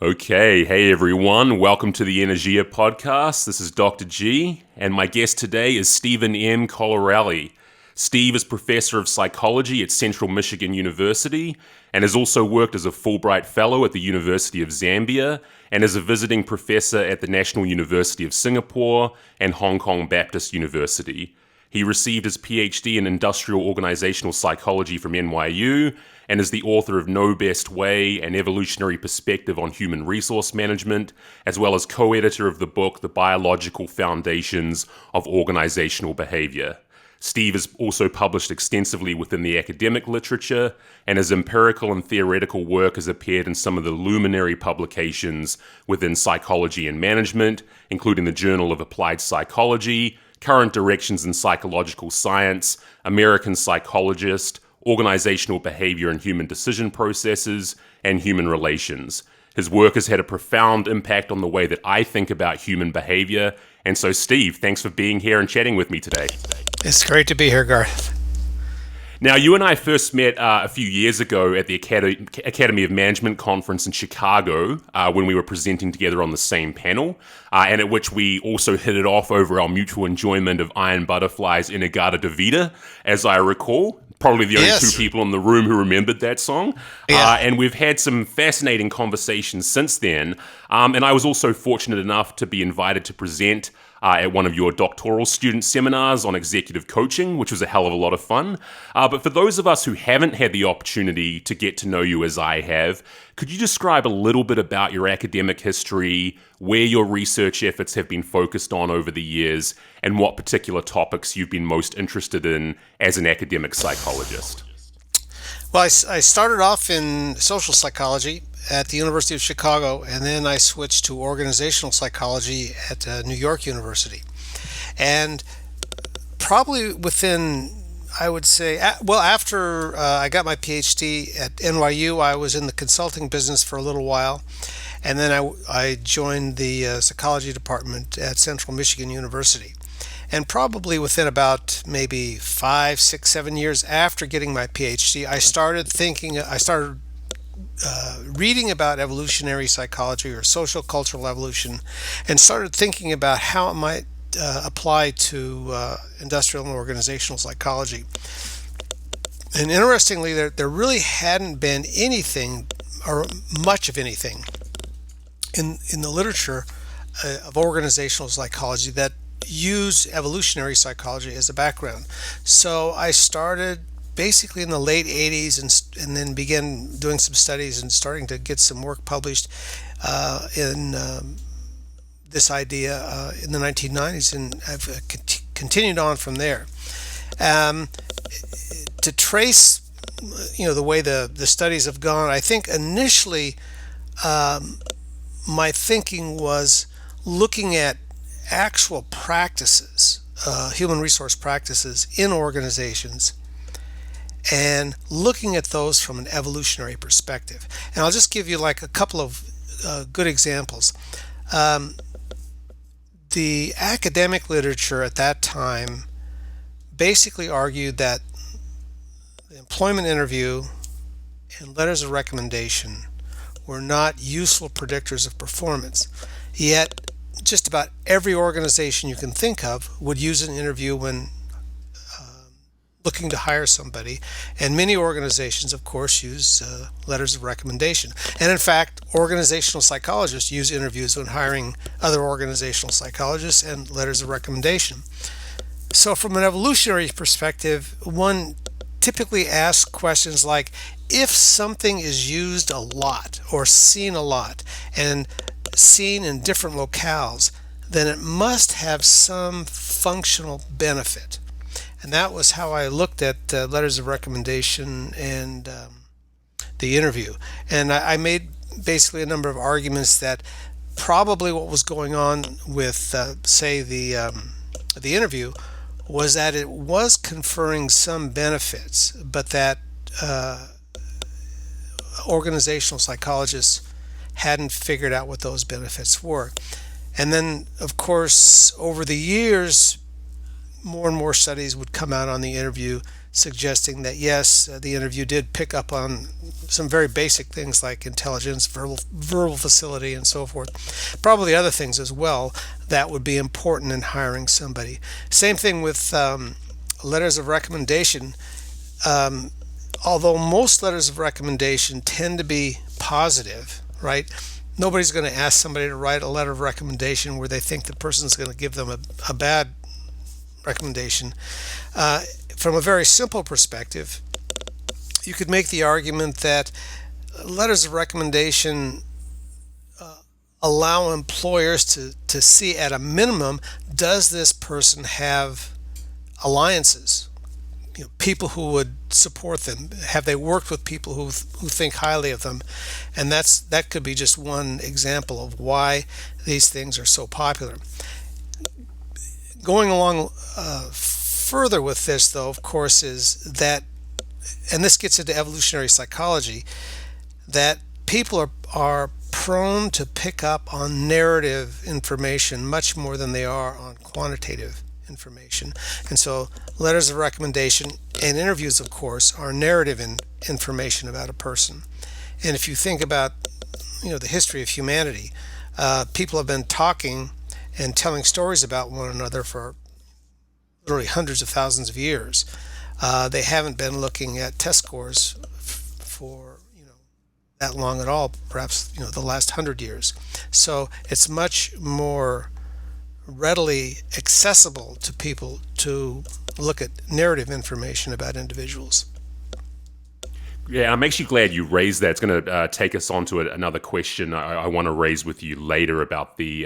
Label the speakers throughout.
Speaker 1: Okay, hey everyone, welcome to the Energeia podcast. This is Dr. G, and my guest today is Stephen M. Colarelli. Steve is professor of psychology at Central Michigan University and has also worked as a Fulbright Fellow at the University of Zambia and as a visiting professor at the National University of Singapore and Hong Kong Baptist University. He received his PhD in Industrial Organizational Psychology from NYU and is the author of Know Best Way, an Evolutionary Perspective on Human Resource Management, as well as co-editor of the book The Biological Foundations of Organizational Behavior. Steve has also published extensively within the academic literature, and his empirical and theoretical work has appeared in some of the luminary publications within psychology and management, including the Journal of Applied Psychology, Current Directions in Psychological Science, American Psychologist, Organizational Behavior and Human Decision Processes, and Human Relations. His work has had a profound impact on the way that I think about human behavior. And so, Steve, thanks for being here and chatting with me today.
Speaker 2: It's great to be here, Garth.
Speaker 1: Now, you and I first met a few years ago at the Academy of Management conference in Chicago when we were presenting together on the same panel, and at which we also hit it off over our mutual enjoyment of Iron Butterfly's Inagata Davida, as I recall. Probably the only two people in the room who remembered that song.
Speaker 2: Yeah.
Speaker 1: And we've had some fascinating conversations since then. And I was also fortunate enough to be invited to present at one of your doctoral student seminars on executive coaching, which was a hell of a lot of fun. But for those of us who haven't had the opportunity to get to know you as I have, could you describe a little bit about your academic history, where your research efforts have been focused on over the years, and what particular topics you've been most interested in as an academic psychologist?
Speaker 2: Well, I started off in social psychology at the University of Chicago, and then I switched to organizational psychology at New York University. And probably within, I would say, after I got my PhD at NYU, I was in the consulting business for a little while. And then I joined the psychology department at Central Michigan University. And probably within about maybe 5, 6, 7 years after getting my PhD, I started reading about evolutionary psychology or social cultural evolution, and started thinking about how it might apply to industrial and organizational psychology. And interestingly, there really hadn't been anything or much of anything in the literature of organizational psychology that use evolutionary psychology as a background. So I started basically in the late 80s and then began doing some studies and starting to get some work published in this idea in the 1990s, and I've continued on from there. To trace the way the studies have gone, I think initially my thinking was looking at actual practices, human resource practices in organizations, and looking at those from an evolutionary perspective. And I'll just give you like a couple of good examples. The academic literature at that time basically argued that the employment interview and letters of recommendation were not useful predictors of performance. Yet just about every organization you can think of would use an interview when looking to hire somebody, and many organizations, of course, use letters of recommendation. And in fact, organizational psychologists use interviews when hiring other organizational psychologists and letters of recommendation. So from an evolutionary perspective, one typically asks questions like, if something is used a lot or seen a lot and seen in different locales, then it must have some functional benefit. And that was how I looked at letters of recommendation and the interview. And I made basically a number of arguments that probably what was going on with, say, the interview was that it was conferring some benefits, but that organizational psychologists hadn't figured out what those benefits were. And then, of course, over the years, more and more studies would come out on the interview suggesting that yes, the interview did pick up on some very basic things like intelligence, verbal facility, and so forth. Probably other things as well that would be important in hiring somebody. Same thing with letters of recommendation. Although most letters of recommendation tend to be positive, right? Nobody's going to ask somebody to write a letter of recommendation where they think the person's going to give them a bad recommendation. From a very simple perspective, you could make the argument that letters of recommendation allow employers to see at a minimum, does this person have alliances? People who would support them. Have they worked with people who think highly of them? And that could be just one example of why these things are so popular. Going along further with this, though, of course, is that, and this gets into evolutionary psychology, that people are prone to pick up on narrative information much more than they are on quantitative information. And so letters of recommendation and interviews, of course, are narrative information about a person. And if you think about the history of humanity, people have been talking and telling stories about one another for literally hundreds of thousands of years. They haven't been looking at test scores for that long at all, perhaps the last 100 years. So it's much more readily accessible to people to look at narrative information about individuals.
Speaker 1: Yeah, I'm actually glad you raised that. It's going to take us on to another question I want to raise with you later about the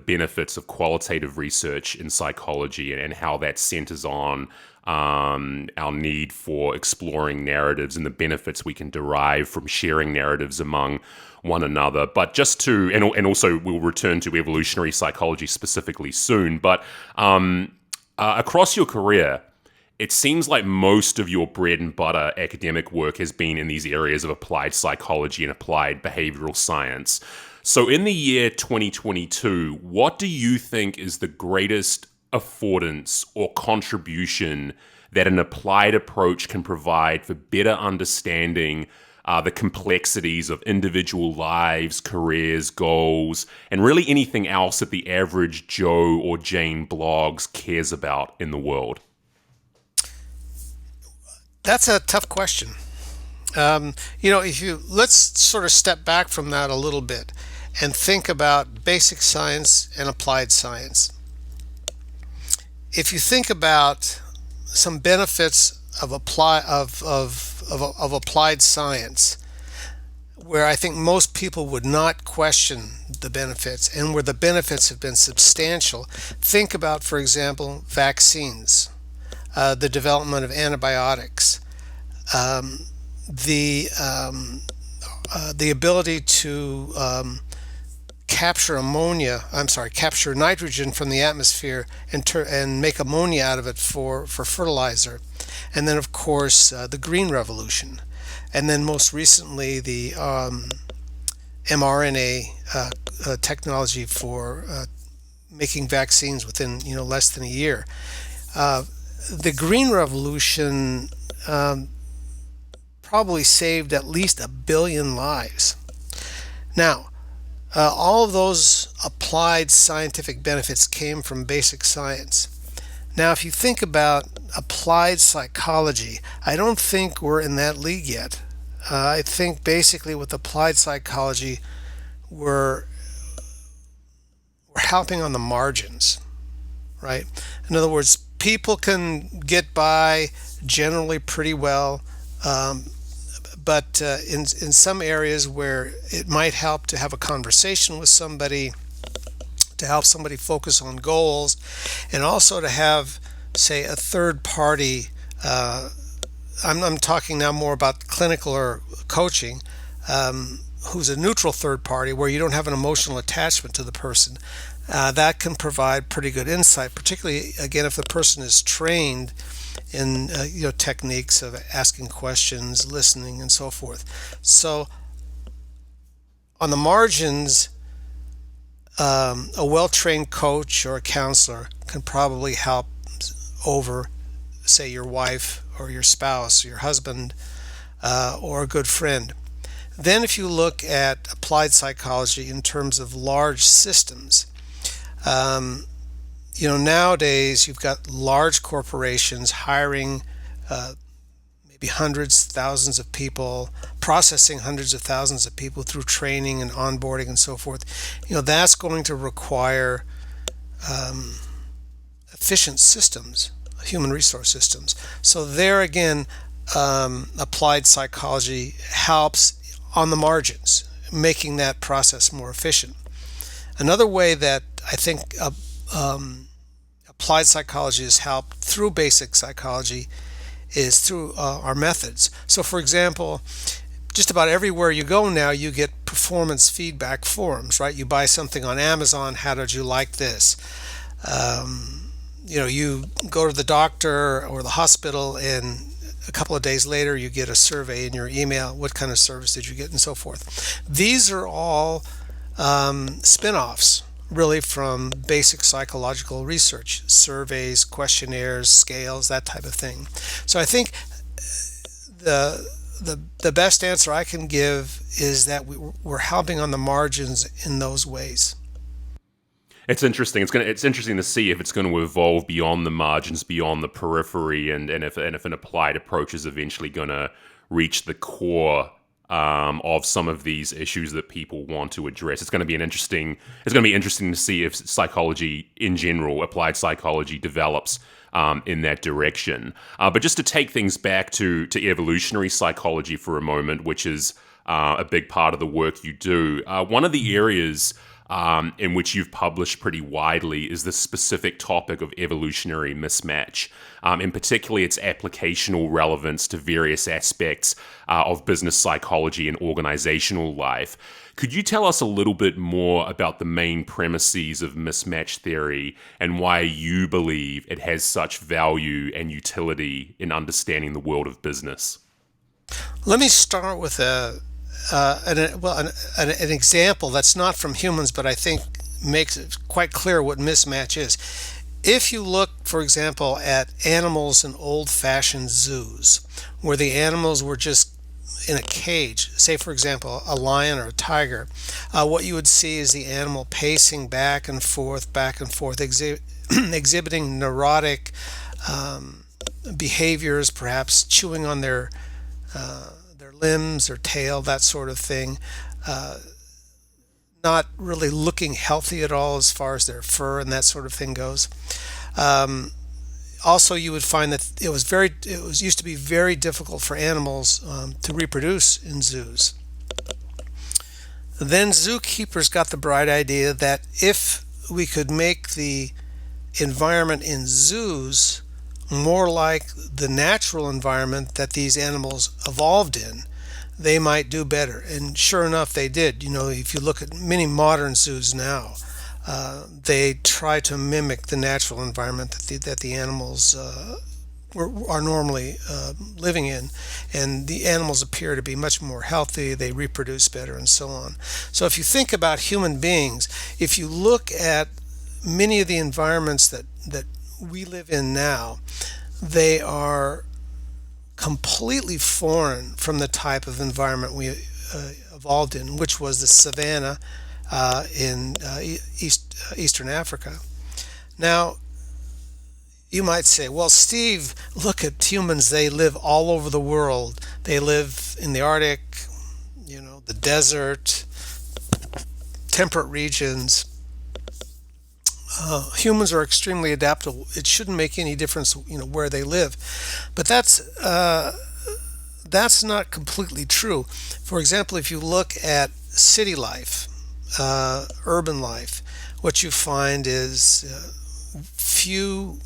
Speaker 1: benefits of qualitative research in psychology and how that centers on our need for exploring narratives and the benefits we can derive from sharing narratives among one another. But just to, and also we'll return to evolutionary psychology specifically soon, but across your career, it seems like most of your bread and butter academic work has been in these areas of applied psychology and applied behavioral science. So in the year 2022, what do you think is the greatest affordance or contribution that an applied approach can provide for better understanding the complexities of individual lives, careers, goals, and really anything else that the average Joe or Jane blogs cares about in the world?
Speaker 2: That's a tough question. Let's sort of step back from that a little bit and think about basic science and applied science. If you think about some benefits of applied science, where I think most people would not question the benefits and where the benefits have been substantial, think about, for example, vaccines, the development of antibiotics, the ability to capture nitrogen from the atmosphere and make ammonia out of it for fertilizer. And then, of course, the Green Revolution. And then most recently, the mRNA technology for making vaccines within less than a year. The Green Revolution probably saved at least 1 billion lives. Now, all of those applied scientific benefits came from basic science. Now, if you think about applied psychology, I don't think we're in that league yet. I think basically with applied psychology, we're helping on the margins, right? In other words, people can get by generally pretty well, but in some areas where it might help to have a conversation with somebody, to help somebody focus on goals, and also to have, say, a third party. I'm talking now more about clinical or coaching, who's a neutral third party where you don't have an emotional attachment to the person. That can provide pretty good insight, particularly, again, if the person is trained in techniques of asking questions, listening, and so forth. So on the margins, a well-trained coach or a counselor can probably help over, say, your wife or your spouse, your husband, or a good friend. Then if you look at applied psychology in terms of large systems, nowadays you've got large corporations hiring maybe hundreds, thousands of people, processing hundreds of thousands of people through training and onboarding and so forth. That's going to require efficient systems, human resource systems. So there again, applied psychology helps on the margins, making that process more efficient. Another way that I think applied psychology has helped through basic psychology is through our methods. So for example, just about everywhere you go now, you get performance feedback forums, right? You buy something on Amazon, how did you like this? You go to the doctor or the hospital, and a couple of days later you get a survey in your email. What kind of service did you get, and so forth. These are all spin-offs really from basic psychological research, surveys, questionnaires, scales, that type of thing. So I think the best answer I can give is that we're helping on the margins in those ways.
Speaker 1: It's interesting. It's interesting to see if it's going to evolve beyond the margins, beyond the periphery, and if an applied approach is eventually going to reach the core of some of these issues that people want to address. It's going to be interesting to see if psychology in general, applied psychology, develops in that direction. But just to take things back to evolutionary psychology for a moment, which is a big part of the work you do, one of the areas in which you've published pretty widely is the specific topic of evolutionary mismatch, and particularly its applicational relevance to various aspects of business psychology and organizational life. Could you tell us a little bit more about the main premises of mismatch theory and why you believe it has such value and utility in understanding the world of business?
Speaker 2: Let me start with an example that's not from humans, but I think makes it quite clear what mismatch is. If you look, for example, at animals in old-fashioned zoos, where the animals were just in a cage, say for example a lion or a tiger, what you would see is the animal pacing back and forth, exhibiting neurotic behaviors, perhaps chewing on their limbs or tail, that sort of thing, not really looking healthy at all as far as their fur and that sort of thing goes. Also, you would find that it used to be very difficult for animals to reproduce in zoos. Then zookeepers got the bright idea that if we could make the environment in zoos more like the natural environment that these animals evolved in, they might do better. And sure enough, they did. If you look at many modern zoos now, they try to mimic the natural environment that the animals are normally living in, and the animals appear to be much more healthy, they reproduce better, and so on. So if you think about human beings, if you look at many of the environments that we live in now, they are completely foreign from the type of environment we evolved in, which was the savanna in Eastern Africa. Now, you might say, well, Steve, look at humans. They live all over the world. They live in the Arctic, the desert, temperate regions. Humans are extremely adaptable. It shouldn't make any difference, where they live. But that's not completely true. For example, if you look at city life, urban life, what you find is few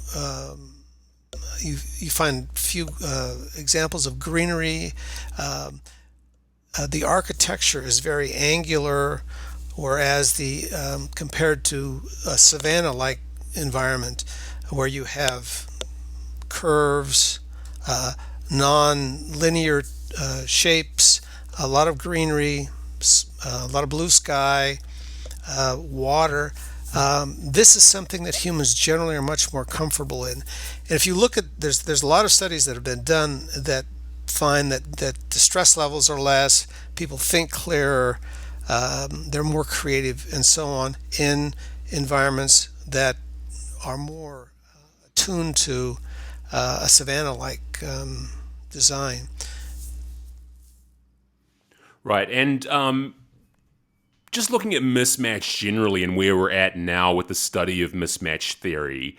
Speaker 2: examples of greenery. The architecture is very angular, whereas compared to a savanna-like environment where you have curves, non-linear shapes, a lot of greenery, a lot of blue sky, water, This is something that humans generally are much more comfortable in. And if you look at, there's a lot of studies that have been done that find that the stress levels are less, people think clearer, they're more creative, and so on in environments that are more attuned to a savanna-like design.
Speaker 1: Right. And just looking at mismatch generally and where we're at now with the study of mismatch theory,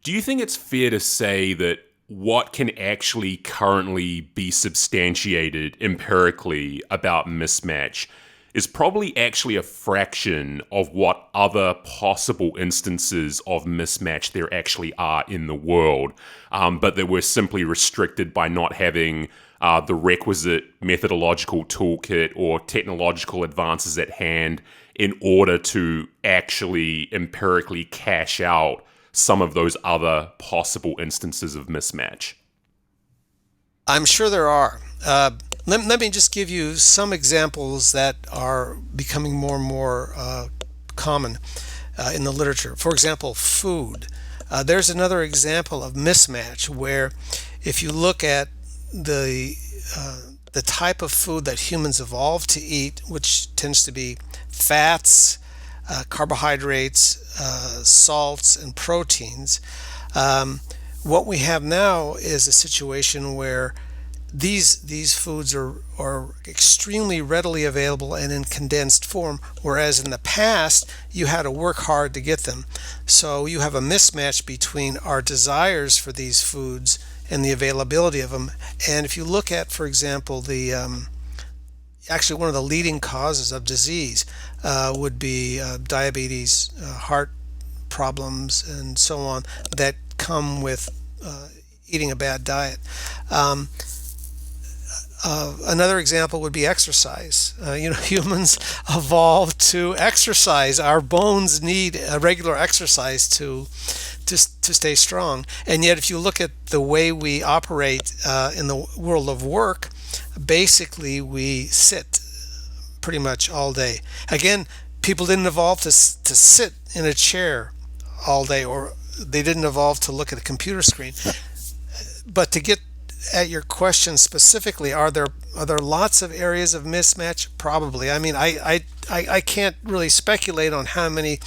Speaker 1: do you think it's fair to say that what can actually currently be substantiated empirically about mismatch is probably actually a fraction of what other possible instances of mismatch there actually are in the world, but that we're simply restricted by not having the requisite methodological toolkit or technological advances at hand in order to actually empirically cash out some of those other possible instances of mismatch?
Speaker 2: I'm sure there are. Let me just give you some examples that are becoming more and more common in the literature. For example, food. There's another example of mismatch where if you look at the the type of food that humans evolved to eat, which tends to be fats, carbohydrates, salts, and proteins. What we have now is a situation where these foods are extremely readily available and in condensed form, whereas in the past you had to work hard to get them. So you have a mismatch between our desires for these foods and the availability of them. And if you look at, for example, the actually one of the leading causes of disease would be diabetes, heart problems, and so on that come with eating a bad diet. Another example would be exercise. Humans evolved to exercise. Our bones need a regular exercise to stay strong. And yet, if you look at the way we operate in the world of work, basically we sit pretty much all day. Again, people didn't evolve to sit in a chair all day, or they didn't evolve to look at a computer screen. But to get at your question specifically, are there lots of areas of mismatch? Probably. I mean, I can't really speculate on how many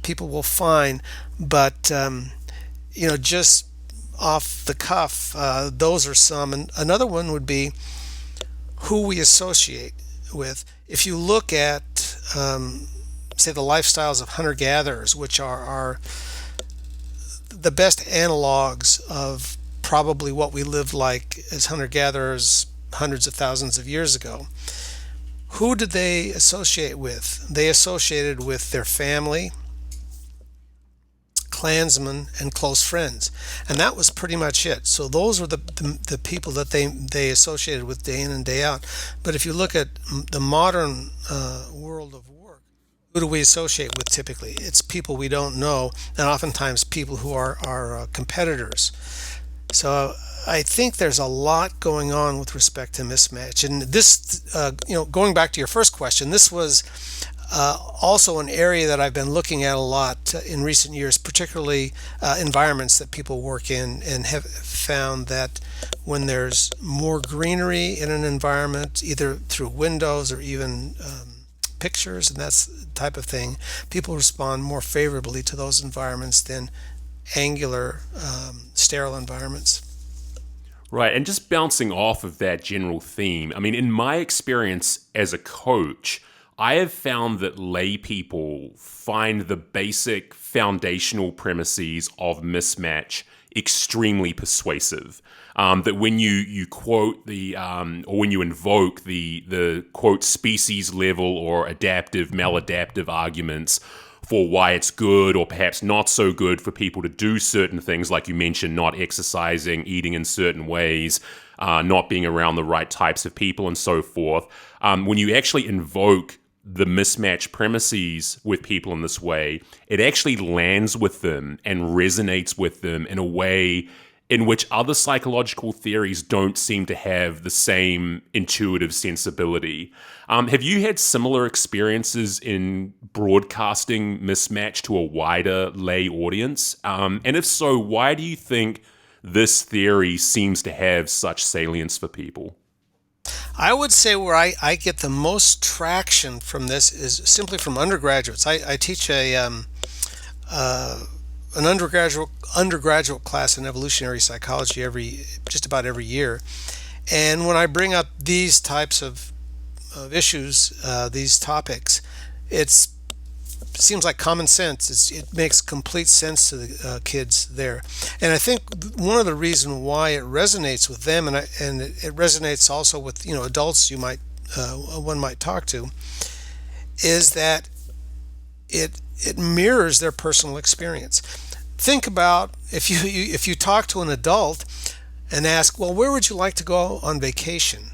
Speaker 2: people will find, but just off the cuff, those are some. And another one would be who we associate with. If you look at, say, the lifestyles of hunter-gatherers, which are the best analogs of probably what we lived like as hunter-gatherers hundreds of thousands of years ago. Who did they associate with? They associated with their family, clansmen, and close friends, and that was pretty much it. So those were the people that they associated with day in and day out. But if you look at the modern world of work, who do we associate with typically? It's people we don't know, and oftentimes people who are competitors. So I think there's a lot going on with respect to mismatch. And this, going back to your first question, this was also an area that I've been looking at a lot in recent years, particularly environments that people work in, and have found that when there's more greenery in an environment, either through windows or even pictures and that type of thing, people respond more favorably to those environments than angular, sterile environments.
Speaker 1: Right, and just bouncing off of that general theme, I mean, in my experience as a coach, I have found that lay people find the basic foundational premises of mismatch extremely persuasive. That when you quote or when you invoke the quote species level or adaptive, maladaptive arguments for why it's good or perhaps not so good for people to do certain things, like you mentioned, not exercising, eating in certain ways, not being around the right types of people, and so forth. When you actually invoke the mismatch premises with people in this way, it actually lands with them and resonates with them in a way in which other psychological theories don't seem to have the same intuitive sensibility. Have you had similar experiences in broadcasting Mismatch to a wider lay audience? And if so, why do you think this theory seems to have such salience for people?
Speaker 2: I would say where I get the most traction from this is simply from undergraduates. I teach an undergraduate class in evolutionary psychology just about every year, and when I bring up these types of issues, these topics, it seems like common sense. It makes complete sense to the kids there, and I think one of the reasons why it resonates with them, and it resonates also with adults one might talk to, is that it mirrors their personal experience. Think about if you talk to an adult and ask, well, where would you like to go on vacation?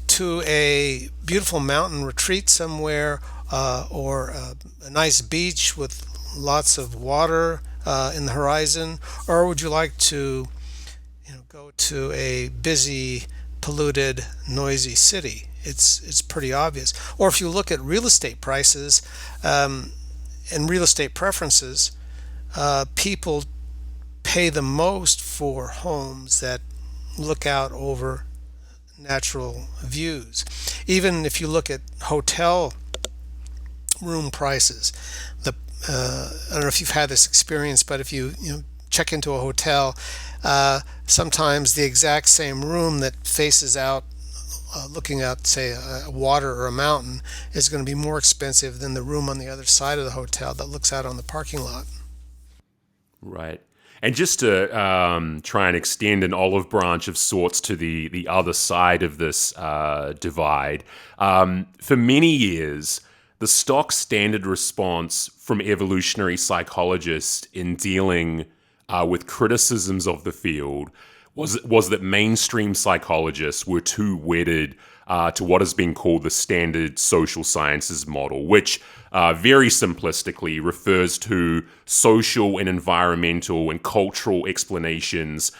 Speaker 2: To a beautiful mountain retreat somewhere, or a nice beach with lots of water in the horizon, or would you like to go to a busy, polluted, noisy city? It's pretty obvious. Or if you look at real estate prices and real estate preferences, people pay the most for homes that look out over natural views. Even if you look at hotel room prices, I don't know if you've had this experience, but if you check into a hotel, sometimes the exact same room that faces out looking at, say, a water or a mountain is going to be more expensive than the room on the other side of the hotel that looks out on the parking lot.
Speaker 1: Right. And just to try and extend an olive branch of sorts to the other side of this divide, for many years, the stock standard response from evolutionary psychologists in dealing with criticisms of the field was that mainstream psychologists were too wedded to what has been called the standard social sciences model, which very simplistically refers to social and environmental and cultural explanations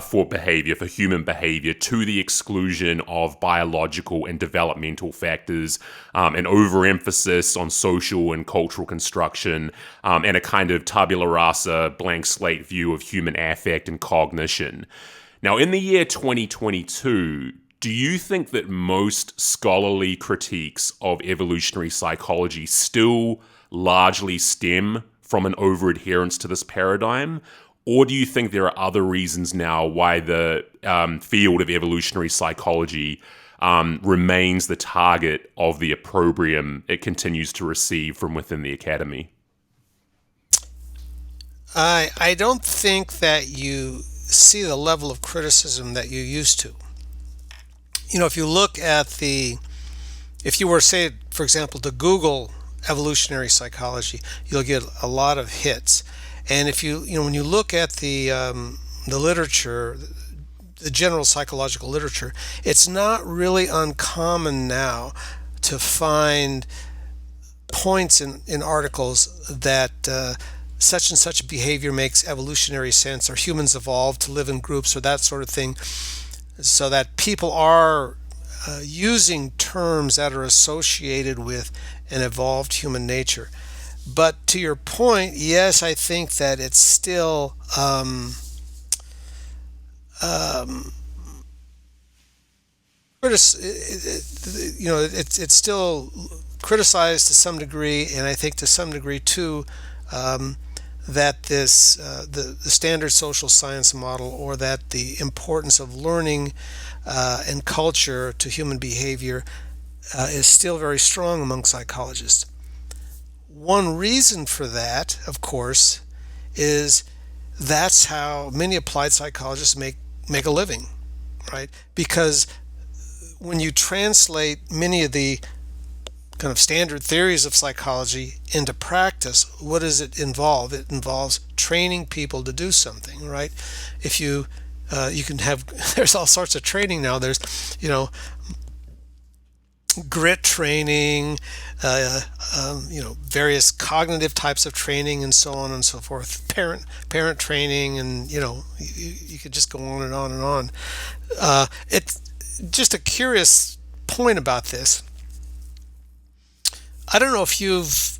Speaker 1: for behavior, for human behavior, to the exclusion of biological and developmental factors, an overemphasis on social and cultural construction, and a kind of tabula rasa, blank slate view of human affect and cognition. Now, in the year 2022, do you think that most scholarly critiques of evolutionary psychology still largely stem from an over-adherence to this paradigm? Or do you think there are other reasons now why the field of evolutionary psychology remains the target of the opprobrium it continues to receive from within the academy?
Speaker 2: I don't think that you see the level of criticism that you used to. If you look at if you were, say, for example, to Google evolutionary psychology, you'll get a lot of hits. And if when you look at the literature, the general psychological literature, it's not really uncommon now to find points in articles that such and such behavior makes evolutionary sense, or humans evolved to live in groups, or that sort of thing, so that people are using terms that are associated with an evolved human nature. But to your point, yes, I think that it's still it's still criticized to some degree, and I think to some degree too, that the standard social science model, or that the importance of learning and culture to human behavior is still very strong among psychologists. One reason for that, of course, is that's how many applied psychologists make a living, right? Because when you translate many of the kind of standard theories of psychology into practice, what does it involve? It involves training people to do something, right? If you can have, there's all sorts of training now. There's grit training, various cognitive types of training, and so on and so forth. Parent training, and you could just go on and on and on. It's just a curious point about this. I don't know if you've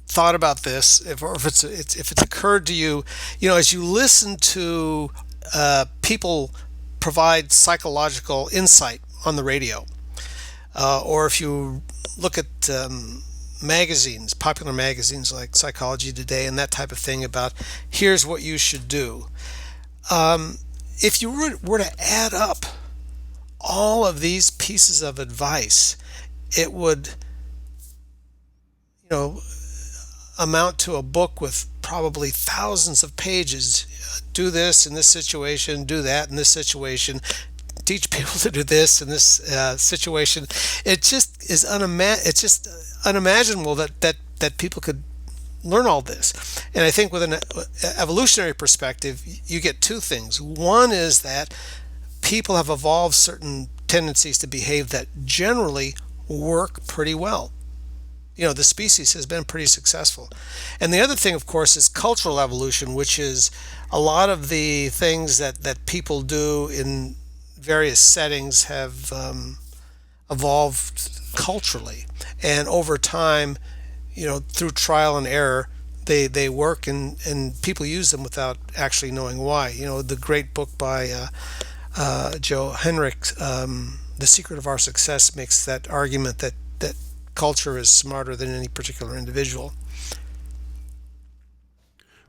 Speaker 2: thought about this, or if it's occurred to you, as you listen to people provide psychological insight on the radio, or if you look at magazines, popular magazines like Psychology Today and that type of thing, about here's what you should do. If you were to add up all of these pieces of advice, it would, amount to a book with probably thousands of pages. Do this in this situation, do that in this situation, teach people to do this in this situation. It just is it's just unimaginable that people could learn all this. And I think with an evolutionary perspective, you get two things. One is that people have evolved certain tendencies to behave that generally work pretty well. The species has been pretty successful. And the other thing, of course, is cultural evolution, which is a lot of the things that people do in various settings have evolved culturally. And over time, through trial and error, they work, and people use them without actually knowing why. The great book by Joe Henrich, The Secret of Our Success, makes that argument that culture is smarter than any particular individual.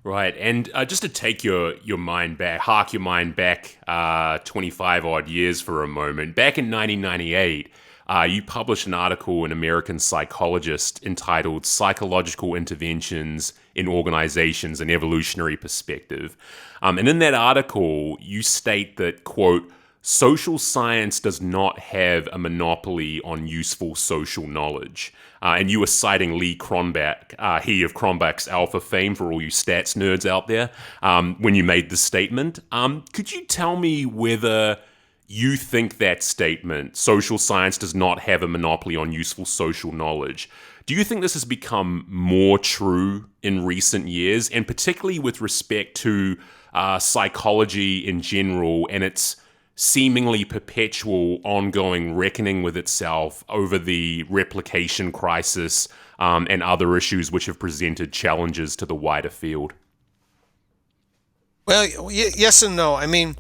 Speaker 1: Right, and just to take your mind back, hark your mind back 25 odd years for a moment. Back in 1998, you published an article in American Psychologist entitled "Psychological Interventions in Organizations: An Evolutionary Perspective," and in that article, you state that, quote, "Social science does not have a monopoly on useful social knowledge." And you were citing Lee Cronbach, he of Cronbach's Alpha fame, for all you stats nerds out there, when you made this statement. Could you tell me whether you think that statement, social science does not have a monopoly on useful social knowledge, do you think this has become more true in recent years, and particularly with respect to psychology in general and its seemingly perpetual ongoing reckoning with itself over the replication crisis and other issues which have presented challenges to the wider field?
Speaker 2: Well, yes and no. I mean,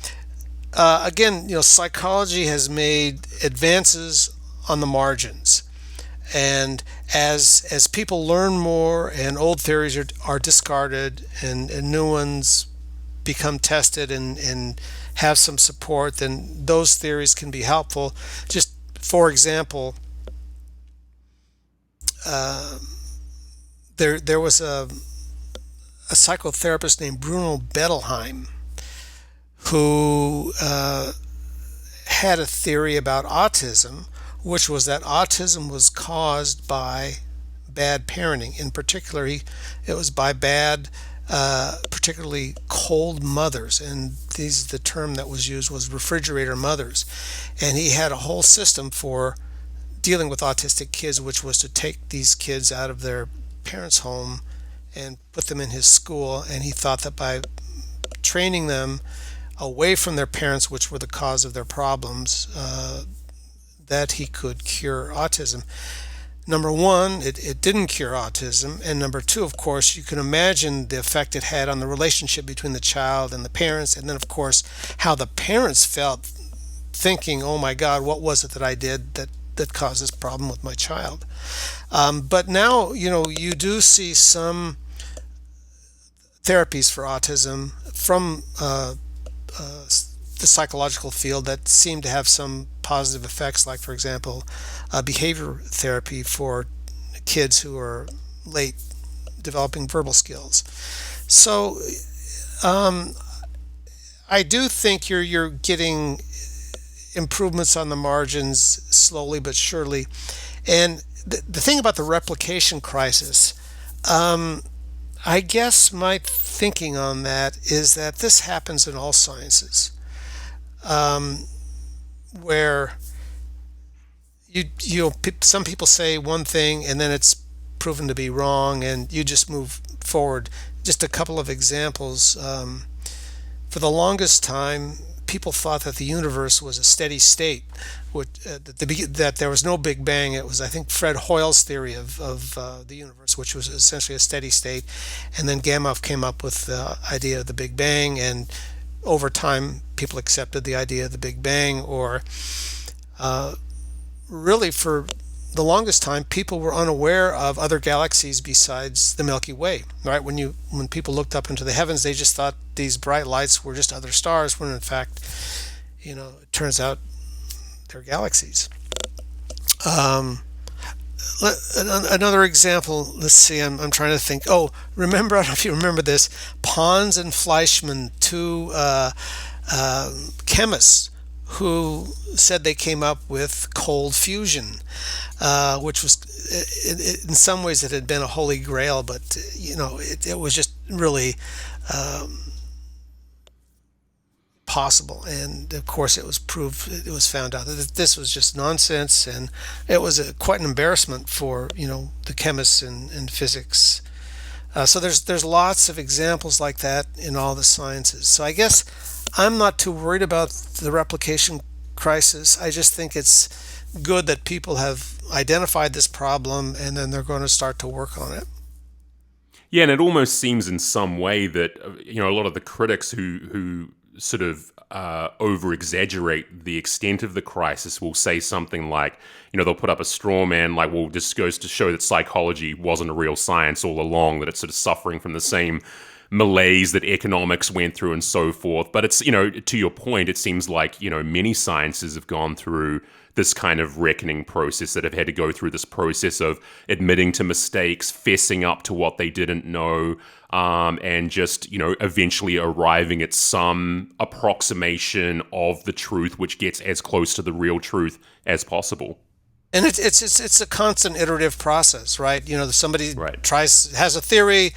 Speaker 2: again, psychology has made advances on the margins, and as people learn more and old theories are discarded and new ones become tested and have some support, then those theories can be helpful. Just for example, there was a psychotherapist named Bruno Bettelheim who had a theory about autism, which was that autism was caused by bad parenting. In particular, it was by bad, particularly cold mothers, and the term that was used was refrigerator mothers. And he had a whole system for dealing with autistic kids, which was to take these kids out of their parents' home and put them in his school. And he thought that by training them away from their parents, which were the cause of their problems, that he could cure autism. Number one, it didn't cure autism. And number two, of course, you can imagine the effect it had on the relationship between the child and the parents. And then, of course, how the parents felt, thinking, oh my God, what was it that I did that caused this problem with my child? But now, you do see some therapies for autism from the psychological field that seem to have some positive effects, like, for example, behavior therapy for kids who are late developing verbal skills. So I do think you're getting improvements on the margins slowly but surely. And the thing about the replication crisis, I guess my thinking on that is that this happens in all sciences, where some people say one thing and then it's proven to be wrong, and you just move forward. Just a couple of examples. For the longest time, people thought that the universe was a steady state, that there was no Big Bang. It was, I think, Fred Hoyle's theory of the universe, which was essentially a steady state. And then Gamow came up with the idea of the Big Bang, and over time, people accepted the idea of the Big Bang. Or really, for the longest time, people were unaware of other galaxies besides the Milky Way. Right? When people looked up into the heavens, they just thought these bright lights were just other stars, when in fact, it turns out they're galaxies. Another example. Let's see. I'm trying to think. Oh, remember? I don't know if you remember this. Pons and Fleischmann, two chemists who said they came up with cold fusion, which was, in some ways, it had been a holy grail, but it was just really possible. And of course, it was found out that this was just nonsense, and it was quite an embarrassment for the chemists in physics. So there's lots of examples like that in all the sciences. So I guess I'm not too worried about the replication crisis. I just think it's good that people have identified this problem, and then they're going to start to work on it.
Speaker 1: Yeah, and it almost seems in some way that a lot of the critics who sort of over exaggerate the extent of the crisis will say something like, they'll put up a straw man like, well, this goes to show that psychology wasn't a real science all along, that it's sort of suffering from the same malaise that economics went through and so forth. But it's, to your point, it seems like, many sciences have gone through this kind of reckoning process, that have had to go through this process of admitting to mistakes, fessing up to what they didn't know, and just, eventually arriving at some approximation of the truth, which gets as close to the real truth as possible.
Speaker 2: And it's a constant iterative process, right? Somebody
Speaker 1: Right.
Speaker 2: has a theory,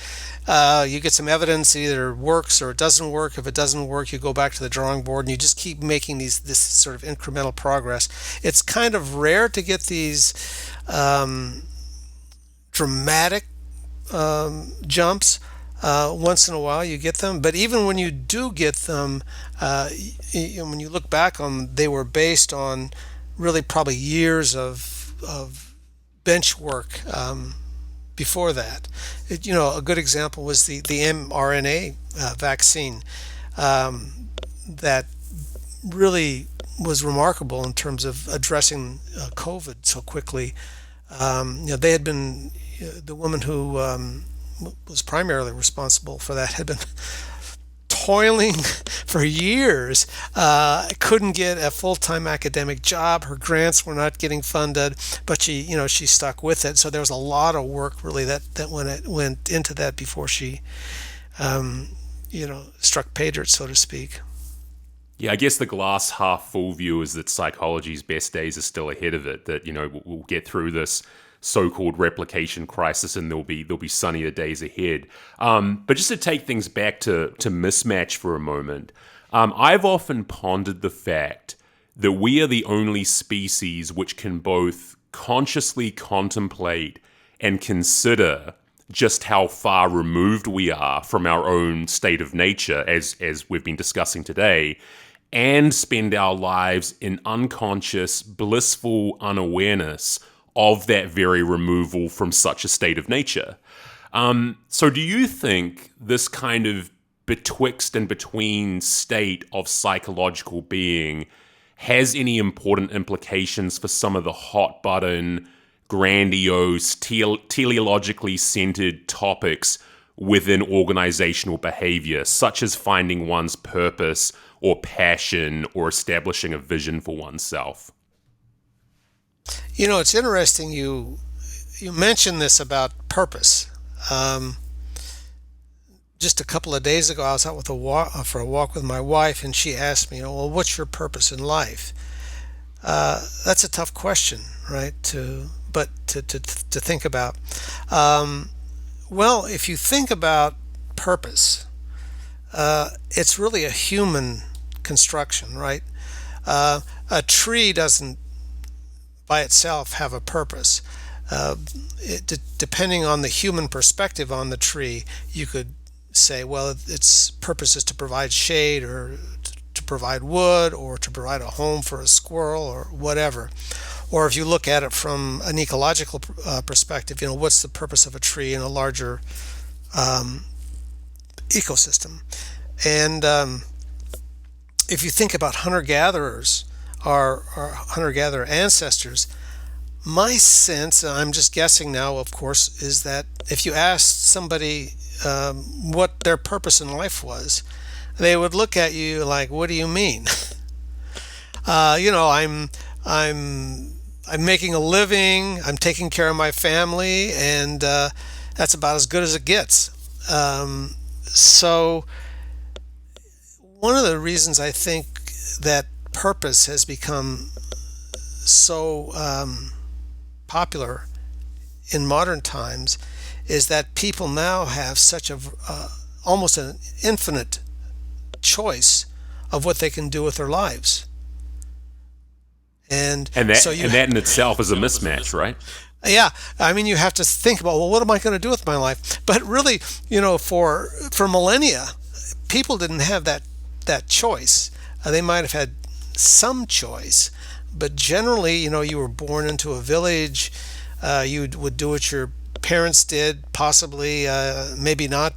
Speaker 2: you get some evidence, it either works or it doesn't work. If it doesn't work, you go back to the drawing board, and you just keep making this sort of incremental progress. It's kind of rare to get these dramatic jumps. Once in a while you get them, but even when you do get them, when you look back on them, they were based on really probably years of bench work before that. A good example was the mRNA vaccine that really was remarkable in terms of addressing COVID so quickly. They had been, the woman who was primarily responsible for that had been toiling for years, couldn't get a full-time academic job. Her grants were not getting funded, but she stuck with it. So there was a lot of work really that went into that before she struck pay dirt, so to speak.
Speaker 1: Yeah, I guess the glass half full view is that psychology's best days are still ahead of it, that we'll get through this so-called replication crisis, and there'll be sunnier days ahead. But just to take things back to mismatch for a moment, I've often pondered the fact that we are the only species which can both consciously contemplate and consider just how far removed we are from our own state of nature, as we've been discussing today, and spend our lives in unconscious, blissful unawareness of that very removal from such a state of nature. So do you think this kind of betwixt and between state of psychological being has any important implications for some of the hot button, grandiose, teleologically centered topics within organizational behavior, such as finding one's purpose or passion or establishing a vision for oneself?
Speaker 2: It's interesting you mentioned this about purpose. Just a couple of days ago, I was out for a walk with my wife, and she asked me, well, what's your purpose in life? That's a tough question, right? To think about. Well, if you think about purpose, it's really a human construction, right? A tree doesn't by itself have a purpose. Depending on the human perspective on the tree, you could say, well, its purpose is to provide shade, or to provide wood, or to provide a home for a squirrel, or whatever. Or if you look at it from an ecological perspective, what's the purpose of a tree in a larger ecosystem? And if you think about hunter-gatherers, our hunter-gatherer ancestors, my sense, and I'm just guessing now, of course, is that if you asked somebody what their purpose in life was, they would look at you like, "What do you mean?" I'm making a living, I'm taking care of my family, and that's about as good as it gets. So one of the reasons I think that purpose has become so popular in modern times is that people now have such a almost an infinite choice of what they can do with their lives. And
Speaker 1: that in itself is a mismatch, right?
Speaker 2: Yeah, I mean, you have to think about, well, what am I going to do with my life? But really, for millennia, people didn't have that choice. They might have had some choice, but generally, you were born into a village. You would do what your parents did, possibly, maybe not,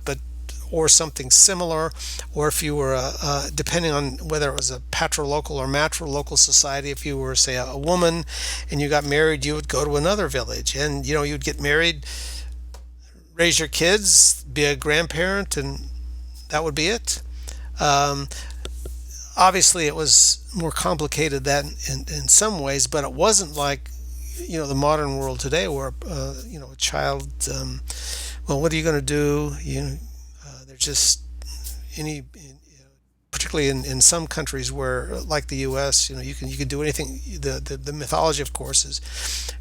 Speaker 2: or something similar. Or if you were, depending on whether it was a patrilocal or matrilocal society, if you were, say, a woman and you got married, you would go to another village, and you'd get married, raise your kids, be a grandparent, and that would be it. Obviously, it was more complicated than in some ways, but it wasn't like the modern world today, where a child, well, what are you going to do? They're just particularly in some countries where, like the U.S., you can do anything. The mythology, of course, is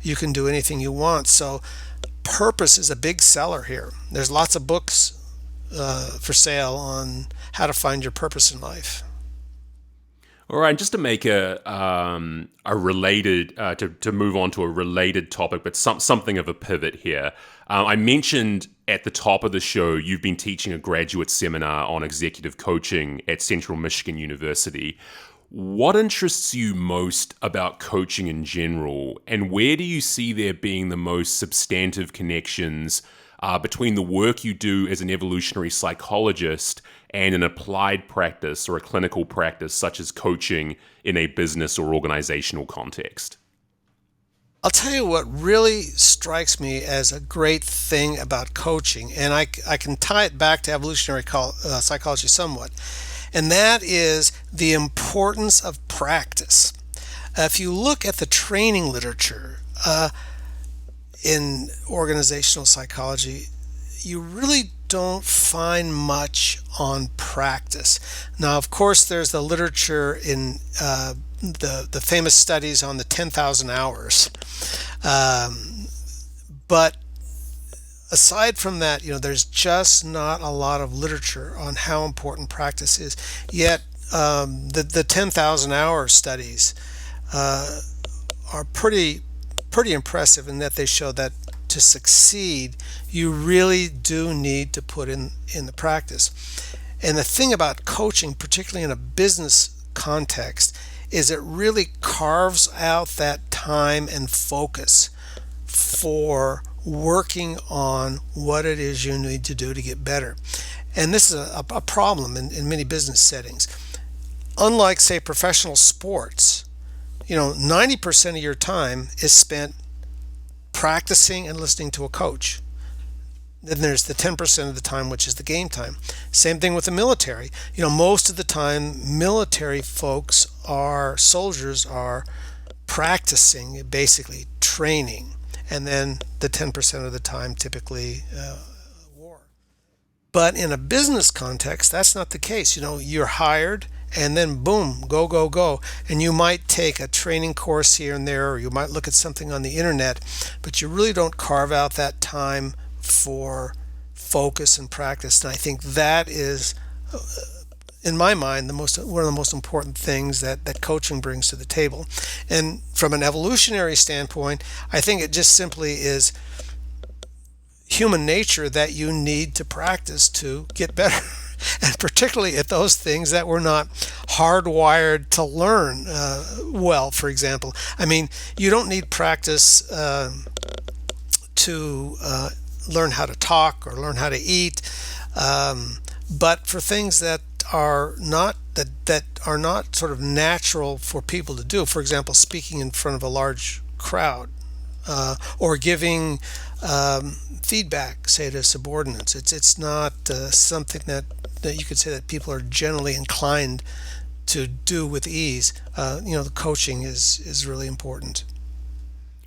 Speaker 2: you can do anything you want. So purpose is a big seller here. There's lots of books for sale on how to find your purpose in life.
Speaker 1: All right, just to make a related, to move on to a related topic, but something of a pivot here. I mentioned at the top of the show, you've been teaching a graduate seminar on executive coaching at Central Michigan University. What interests you most about coaching in general, and where do you see there being the most substantive connections between the work you do as an evolutionary psychologist and an applied practice or a clinical practice such as coaching in a business or organizational context?
Speaker 2: I'll tell you what really strikes me as a great thing about coaching, and I can tie it back to evolutionary psychology somewhat, and that is the importance of practice. If you look at the training literature in organizational psychology, you really don't find much on practice. Now, of course, there's the literature in the famous studies on the 10,000 hours. But aside from that, there's just not a lot of literature on how important practice is. Yet, the 10,000 hour studies are pretty impressive in that they show that to succeed, you really do need to put in the practice. And the thing about coaching, particularly in a business context, is it really carves out that time and focus for working on what it is you need to do to get better. And this is a problem in many business settings. Unlike, say, professional sports, 90% of your time is spent practicing and listening to a coach. Then there's the 10% of the time, which is the game time. Same thing with the military. Most of the time, military soldiers are practicing, basically training, and then the 10% of the time, typically war. But in a business context, that's not the case. You're hired, and then boom, go, go, go. And you might take a training course here and there, or you might look at something on the internet, but you really don't carve out that time for focus and practice. And I think that is in my mind, one of the most important things that coaching brings to the table. And from an evolutionary standpoint, I think it just simply is human nature that you need to practice to get better. And particularly at those things that we're not hardwired to learn well, for example. I mean, you don't need practice to learn how to talk or learn how to eat, but for things that are not sort of natural for people to do. For example, speaking in front of a large crowd, or giving feedback, say, to subordinates. It's not something that you could say that people are generally inclined to do with ease. The coaching is really important.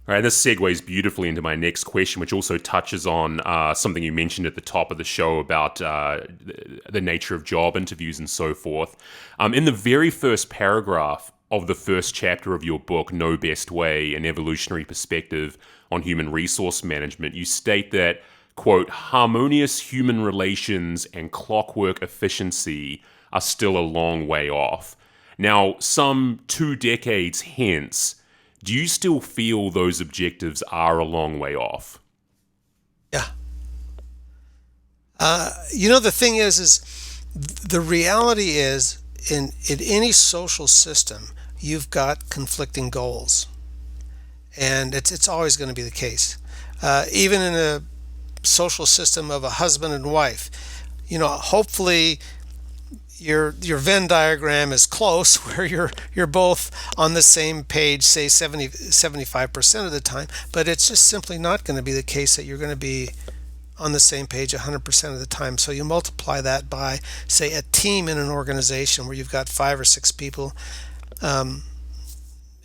Speaker 1: All right, this segues beautifully into my next question, which also touches on something you mentioned at the top of the show about the nature of job interviews and so forth. In the very first paragraph of the first chapter of your book, No Best Way, An Evolutionary Perspective on Human Resource Management, you state that, quote, harmonious human relations and clockwork efficiency are still a long way off. Now, some 2 decades hence, do you still feel those objectives are a long way off?
Speaker 2: Yeah. The thing is the reality is in any social system, you've got conflicting goals. And it's always going to be the case. Even in a social system of a husband and wife, hopefully your Venn diagram is close where you're both on the same page, say 75% of the time, but it's just simply not going to be the case that you're going to be on the same page 100% of the time. So you multiply that by, say, a team in an organization where you've got 5 or 6 people.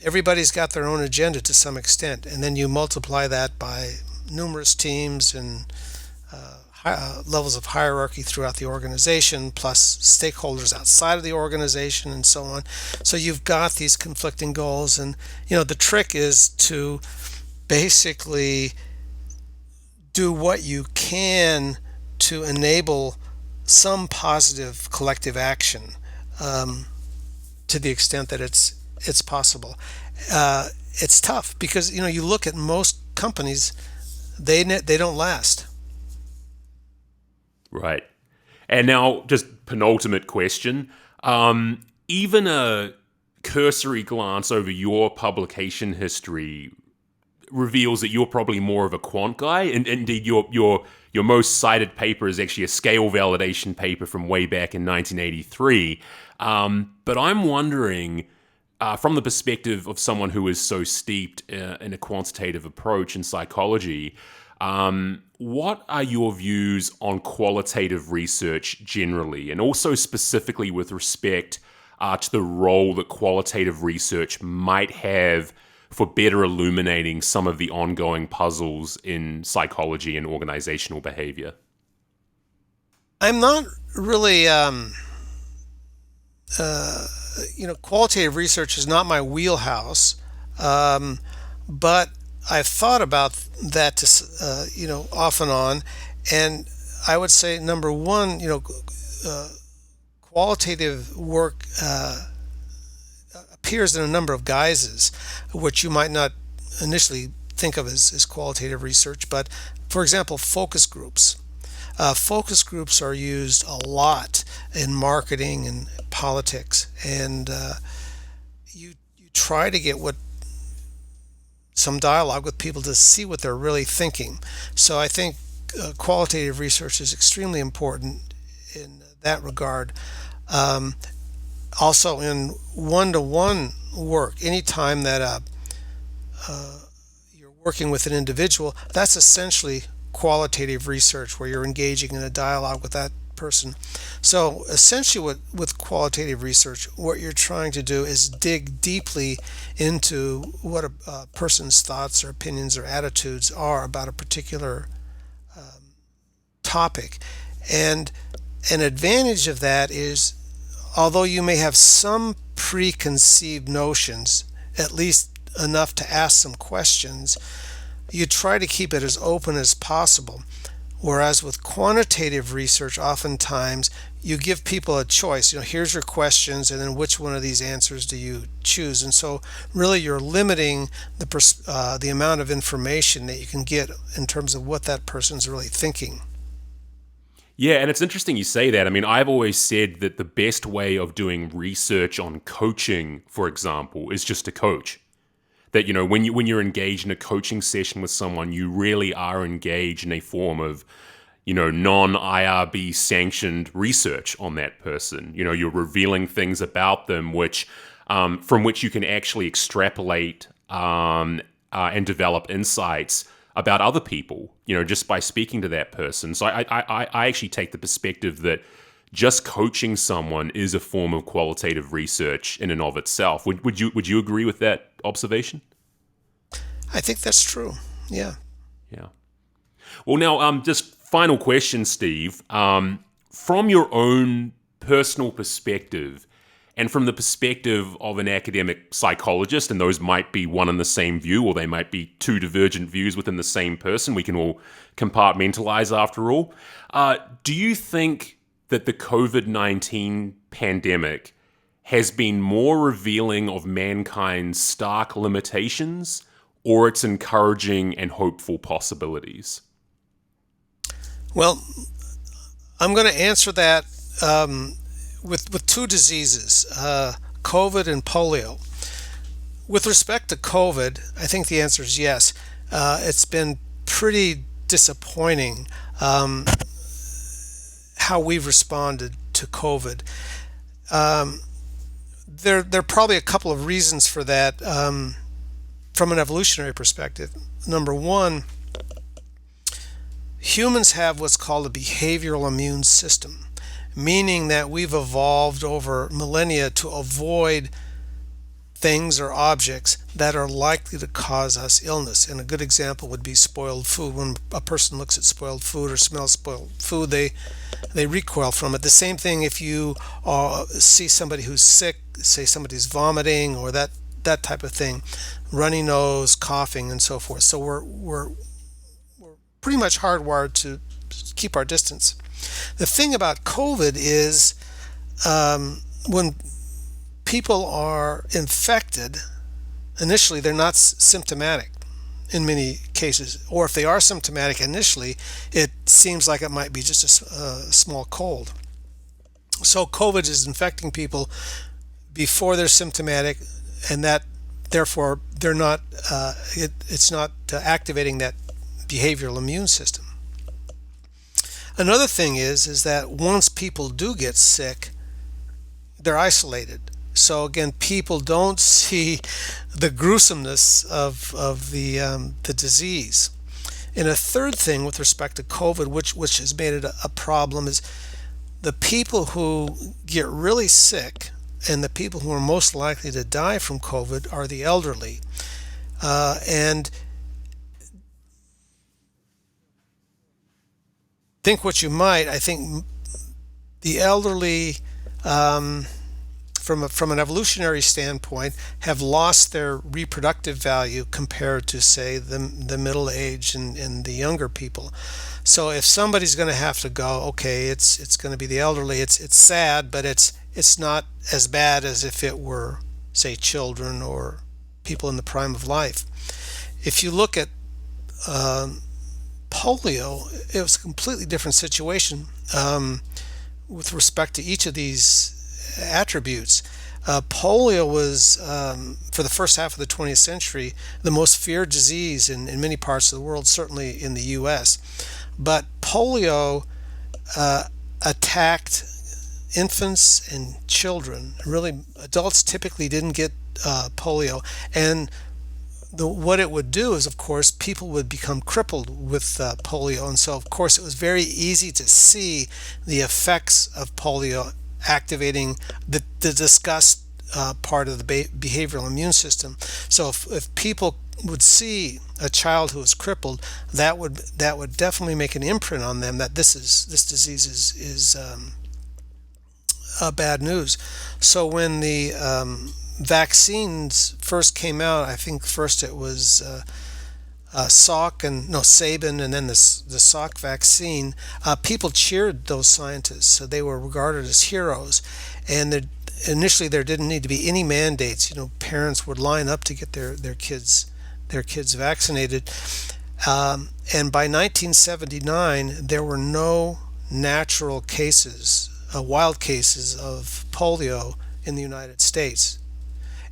Speaker 2: Everybody's got their own agenda to some extent, and then you multiply that by numerous teams and levels of hierarchy throughout the organization, plus stakeholders outside of the organization and so on. So you've got these conflicting goals, and the trick is to basically do what you can to enable some positive collective action, to the extent that it's possible. It's tough because you look at most companies, they don't last.
Speaker 1: Right. And now, just penultimate question. Even a cursory glance over your publication history reveals that you're probably more of a quant guy. And indeed, your most cited paper is actually a scale validation paper from way back in 1983. But I'm wondering, from the perspective of someone who is so steeped in a quantitative approach in psychology, what are your views on qualitative research generally, and also specifically with respect to the role that qualitative research might have for better illuminating some of the ongoing puzzles in psychology and organizational behavior?
Speaker 2: I'm not really, qualitative research is not my wheelhouse, but I've thought about that, off and on, and I would say number one, qualitative work appears in a number of guises, which you might not initially think of as qualitative research. But for example, focus groups. Focus groups are used a lot in marketing and politics, and you try to get some dialogue with people to see what they're really thinking. So I think qualitative research is extremely important in that regard. Also in one-to-one work, anytime that you're working with an individual, that's essentially qualitative research where you're engaging in a dialogue with that person. So essentially with qualitative research, what you're trying to do is dig deeply into what a person's thoughts or opinions or attitudes are about a particular topic. And an advantage of that is, although you may have some preconceived notions, at least enough to ask some questions, you try to keep it as open as possible. Whereas with quantitative research, oftentimes you give people a choice. Here's your questions, and then which one of these answers do you choose? And so, really, you're limiting the amount of information that you can get in terms of what that person's really thinking.
Speaker 1: Yeah, and it's interesting you say that. I mean, I've always said that the best way of doing research on coaching, for example, is just to coach. That, when you're engaged in a coaching session with someone, you really are engaged in a form of, non-IRB sanctioned research on that person. You're revealing things about them from which you can actually extrapolate and develop insights about other people, just by speaking to that person. So I actually take the perspective that just coaching someone is a form of qualitative research in and of itself. Would you agree with that observation?
Speaker 2: I think that's true. Yeah.
Speaker 1: Yeah. Well, now, just final question, Steve. From your own personal perspective, and from the perspective of an academic psychologist, and those might be one and the same view, or they might be two divergent views within the same person. We can all compartmentalize after all. Do you think that the COVID-19 pandemic has been more revealing of mankind's stark limitations, or its encouraging and hopeful possibilities?
Speaker 2: Well, I'm going to answer that with two diseases, COVID and polio. With respect to COVID, I think the answer is yes. It's been pretty disappointing how we've responded to COVID. There are probably a couple of reasons for that from an evolutionary perspective. Number one, humans have what's called a behavioral immune system, meaning that we've evolved over millennia to avoid things or objects that are likely to cause us illness. And a good example would be spoiled food. When a person looks at spoiled food or smells spoiled food, they recoil from it. The same thing if you see somebody who's sick, say somebody's vomiting or that type of thing, runny nose, coughing, and so forth. So we're pretty much hardwired to keep our distance. The thing about COVID is when people are infected, initially they're not symptomatic in many cases, or if they are symptomatic initially, it seems like it might be just a small cold. So COVID is infecting people before they're symptomatic, and that therefore they're not. It's not activating that behavioral immune system. Another thing is that once people do get sick, they're isolated. So again, people don't see the gruesomeness of the disease. And a third thing with respect to COVID, which has made it a problem, is the people who get really sick and the people who are most likely to die from COVID are the elderly. And think what you might, I think the elderly, from an evolutionary standpoint, have lost their reproductive value compared to, say, the middle aged and the younger people. So if somebody's going to have to go, okay, it's going to be the elderly. It's sad, but it's not as bad as if it were, say, children or people in the prime of life. If you look at polio, it was a completely different situation with respect to each of these attributes. Polio was, for the first half of the 20th century, the most feared disease in many parts of the world, certainly in the U.S. But polio attacked infants and children. Really, adults typically didn't get polio. And what it would do is, of course, people would become crippled with polio. And so, of course, it was very easy to see the effects of polio activating the disgust part of the behavioral immune system. So if people would see a child who is crippled, that would definitely make an imprint on them that this disease is bad news. So when the vaccines first came out, I think first it was Sabin, and then the Salk vaccine, people cheered those scientists, so they were regarded as heroes. And initially, there didn't need to be any mandates. Parents would line up to get their kids vaccinated. And by 1979, there were no natural cases, wild cases of polio in the United States.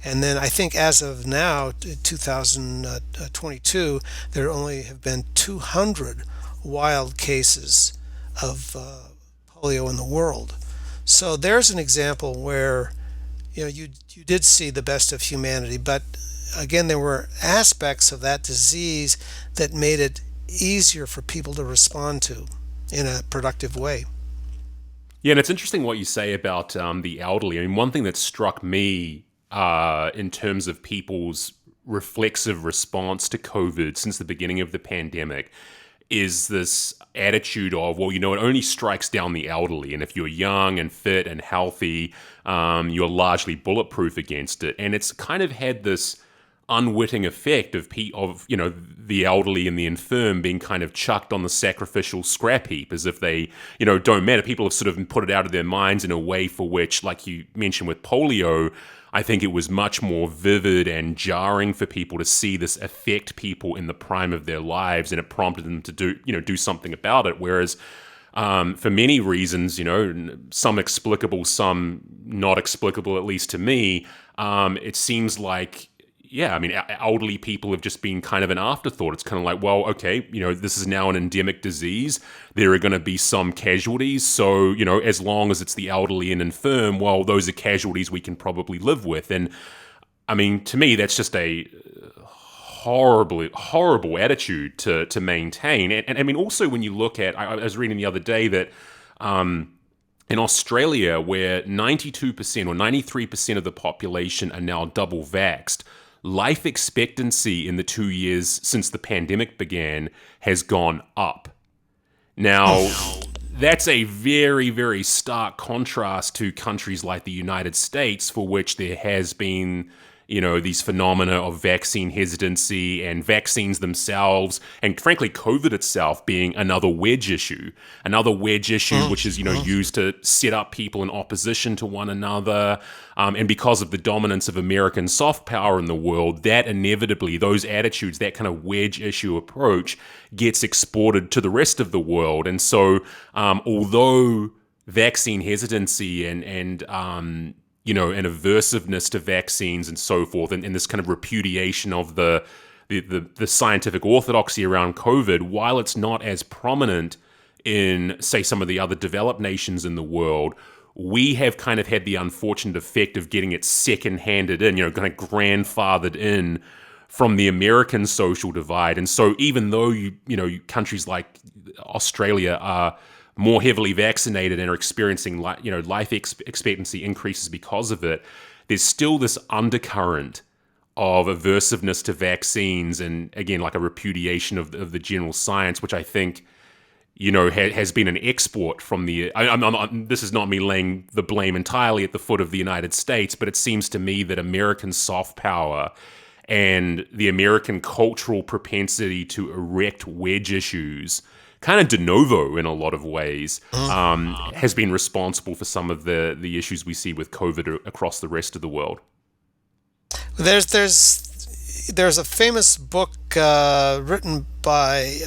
Speaker 2: And then I think as of now, 2022, there only have been 200 wild cases of polio in the world. So there's an example where you did see the best of humanity, but again, there were aspects of that disease that made it easier for people to respond to in a productive way.
Speaker 1: Yeah, and it's interesting what you say about the elderly. I mean, one thing that struck me in terms of people's reflexive response to COVID since the beginning of the pandemic is this attitude of, well, it only strikes down the elderly. And if you're young and fit and healthy, you're largely bulletproof against it. And it's kind of had this unwitting effect of the elderly and the infirm being kind of chucked on the sacrificial scrap heap as if they don't matter. People have sort of put it out of their minds in a way for which, like you mentioned with polio, I think it was much more vivid and jarring for people to see this affect people in the prime of their lives, and it prompted them to do something about it. Whereas for many reasons, some explicable, some not explicable, at least to me, it seems like, yeah, I mean, elderly people have just been kind of an afterthought. It's kind of like, well, okay, this is now an endemic disease. There are going to be some casualties. So, as long as it's the elderly and infirm, well, those are casualties we can probably live with. And I mean, to me, that's just a horrible attitude to maintain. And I mean, also when you look at, I was reading the other day that in Australia, where 92% or 93% of the population are now double vaxxed, life expectancy in the 2 years since the pandemic began has gone up. Now, that's a very, very stark contrast to countries like the United States, for which there has been these phenomena of vaccine hesitancy and vaccines themselves, and frankly, COVID itself being another wedge issue, which is, used to set up people in opposition to one another. And because of the dominance of American soft power in the world, that inevitably, those attitudes, that kind of wedge issue approach gets exported to the rest of the world. And so, although vaccine hesitancy and and aversiveness to vaccines and so forth, and this kind of repudiation of the scientific orthodoxy around COVID, while it's not as prominent in, say, some of the other developed nations in the world, we have kind of had the unfortunate effect of getting it second-handed in, kind of grandfathered in from the American social divide. And so even though countries like Australia are more heavily vaccinated and are experiencing life expectancy increases because of it, there's still this undercurrent of aversiveness to vaccines, and again, like a repudiation of the general science, which I think has been an export from the. This is not me laying the blame entirely at the foot of the United States, but it seems to me that American soft power and the American cultural propensity to erect wedge issues, kind of de novo in a lot of ways, has been responsible for some of the issues we see with COVID across the rest of the world.
Speaker 2: There's a famous book written by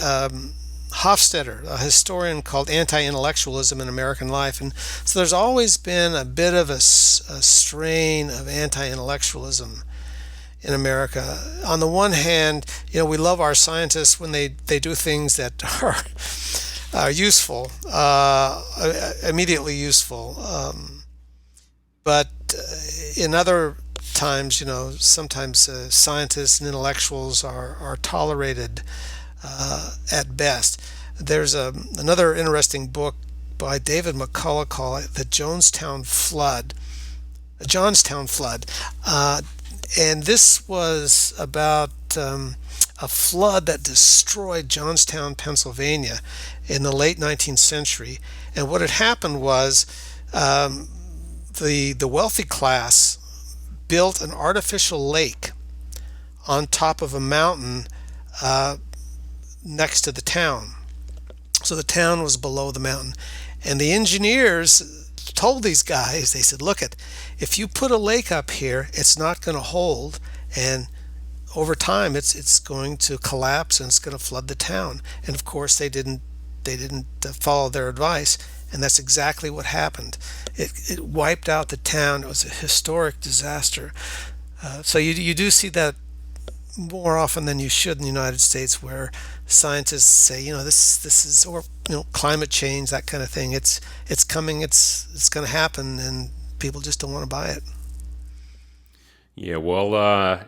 Speaker 2: Hofstadter, a historian, called Anti-Intellectualism in American Life. And so there's always been a bit of a strain of anti-intellectualism in America. On the one hand, we love our scientists when they do things that are useful, immediately useful. But in other times, sometimes scientists and intellectuals are tolerated at best. There's another interesting book by David McCullough called The Johnstown Flood. And this was about a flood that destroyed Johnstown, Pennsylvania in the late 19th century. And what had happened was the wealthy class built an artificial lake on top of a mountain next to the town. So the town was below the mountain. And the engineers told these guys, they said, look, if you put a lake up here, it's not going to hold. And over time, it's going to collapse and it's going to flood the town. And of course, they didn't follow their advice. And that's exactly what happened. It wiped out the town. It was a historic disaster. So you do see that more often than you should in the United States, where scientists say, this is, or climate change, that kind of thing. It's coming. It's going to happen, and people just don't want to buy it.
Speaker 1: Yeah, well,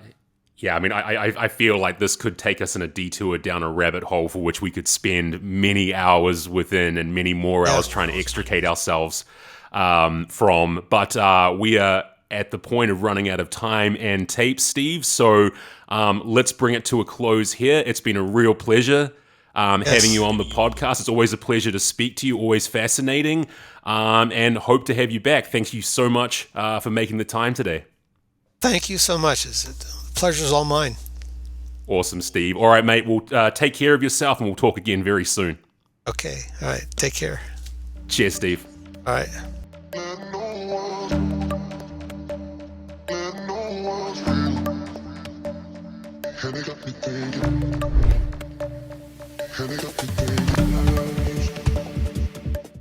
Speaker 1: yeah, I mean, I feel like this could take us in a detour down a rabbit hole for which we could spend many hours within and many more hours trying to extricate ourselves from. But we are at the point of running out of time and tape, Steve. So let's bring it to a close here. It's been a real pleasure having you on the podcast. It's always a pleasure to speak to you, always fascinating, and hope to have you back. Thank you so much for making the time today.
Speaker 2: Thank you so much. The pleasure's all mine.
Speaker 1: Awesome, Steve. All right, mate, we'll take care of yourself and we'll talk again very soon.
Speaker 2: Okay. All right. Take care.
Speaker 1: Cheers, Steve.
Speaker 2: All right. And it got me thinking.